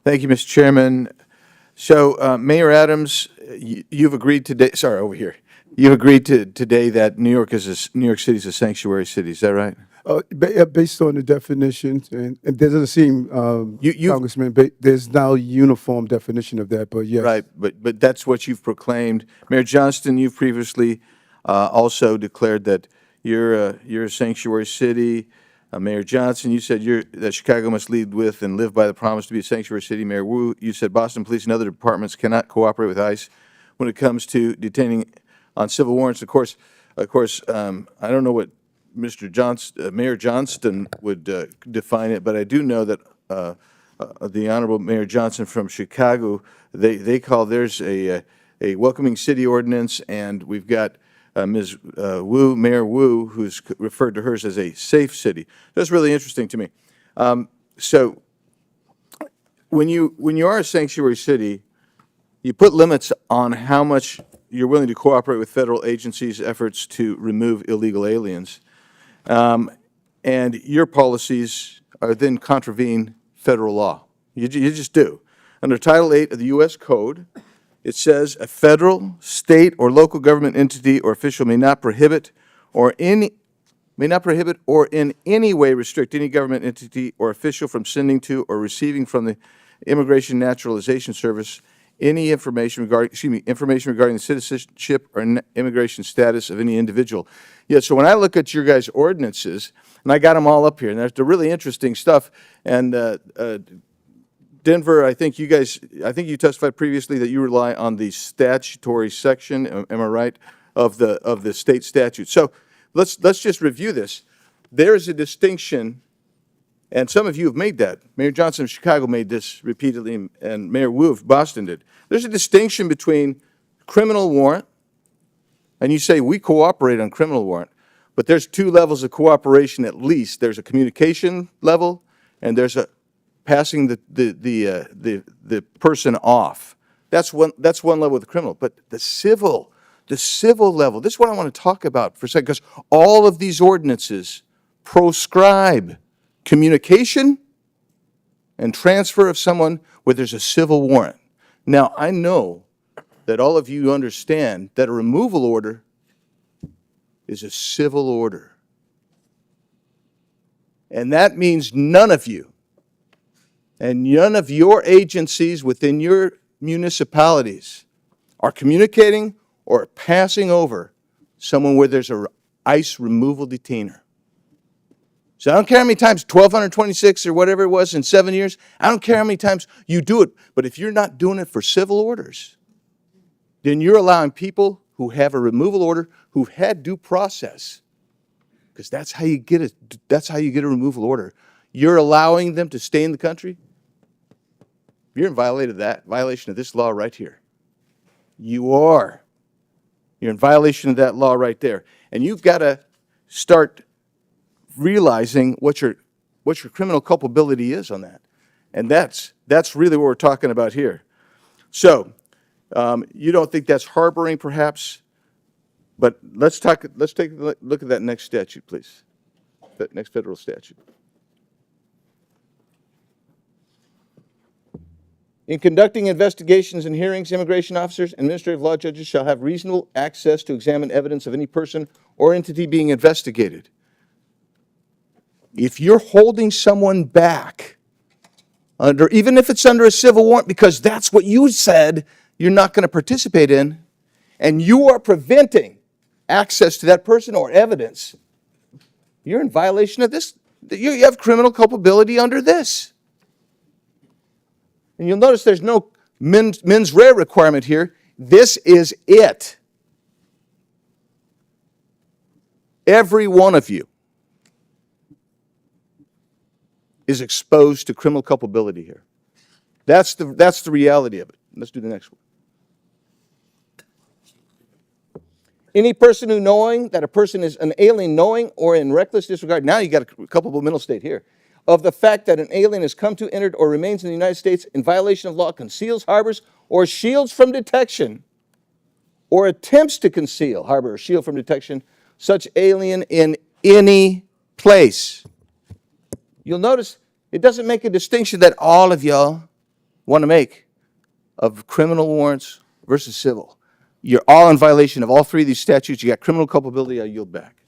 Thank you, Mr. Chairman. So, Mayor Adams, you've agreed today, sorry, over here. You've agreed today that New York City is a sanctuary city, is that right? Based on the definitions, and there doesn't seem, You've Congressman, there's now a uniform definition of that, but yes. Right, but that's what you've proclaimed. Mayor Johnston, you've previously also declared that you're a sanctuary city. Mayor Johnson, you said that Chicago must lead with and live by the promise to be a sanctuary city. Mayor Wu, you said Boston Police and other departments cannot cooperate with ICE when it comes to detaining on civil warrants. Of course, I don't know what Mayor Johnston would define it, but I do know that the Honorable Mayor Johnson from Chicago, they call theirs a welcoming city ordinance, and we've got Ms. Wu, Mayor Wu, who's referred to hers as a safe city. That's really interesting to me. So when you are a sanctuary city, you put limits on how much you're willing to cooperate with federal agencies' efforts to remove illegal aliens, and your policies are then contravene federal law. You just do. Under Title 8 of the U.S. Code, it says a federal, state, or local government entity or official may not prohibit or in any way restrict any government entity or official from sending to or receiving from the Immigration Naturalization Service any information regarding the citizenship or immigration status of any individual. Yeah, so when I look at your guys' ordinances, and I got them all up here, and they're really interesting stuff, and Denver, I think you testified previously that you rely on the statutory section, am I right, of the state statute. So let's just review this. There is a distinction, and some of you have made that. Mayor Johnson of Chicago made this repeatedly, and Mayor Wu of Boston did. There's a distinction between criminal warrant, and you say we cooperate on criminal warrant, but there's two levels of cooperation at least. There's a communication level, and there's a passing the person off. That's one level of the criminal. But the civil level, this is what I want to talk about for a second, because all of these ordinances proscribe communication and transfer of someone where there's a civil warrant. Now, I know that all of you understand that a removal order is a civil order. And that means none of you and none of your agencies within your municipalities are communicating or passing over someone where there's a ICE removal detainer. So I don't care how many times, 1,226 or whatever it was in 7 years, I don't care how many times you do it, but if you're not doing it for civil orders, then you're allowing people who have a removal order, who've had due process, because that's how you get a removal order. You're allowing them to stay in the country. You're in violation of this law right here. You're in violation of that law right there. And you've got to start realizing what your criminal culpability is on that. And that's really what we're talking about here. So, you don't think that's harboring, perhaps? But let's take a look at that next statute, please. That next federal statute. In conducting investigations and hearings, immigration officers and administrative law judges shall have reasonable access to examine evidence of any person or entity being investigated. If you're holding someone back, even if it's under a civil warrant, because that's what you said you're not going to participate in, and you are preventing access to that person or evidence, you're in violation of this. You have criminal culpability under this. And you'll notice there's no mens rea requirement here. This is it. Every one of you is exposed to criminal culpability here. That's the reality of it. Let's do the next one. Any person who knowing that a person is an alien, knowing or in reckless disregard, now you got a culpable mental state here, of the fact that an alien has come to, entered, or remains in the United States in violation of law, conceals, harbors, or shields from detection, or attempts to conceal, harbor, or shield from detection, such alien in any place. You'll notice it doesn't make a distinction that all of y'all want to make of criminal warrants versus civil. You're all in violation of all three of these statutes. You got criminal culpability. I yield back.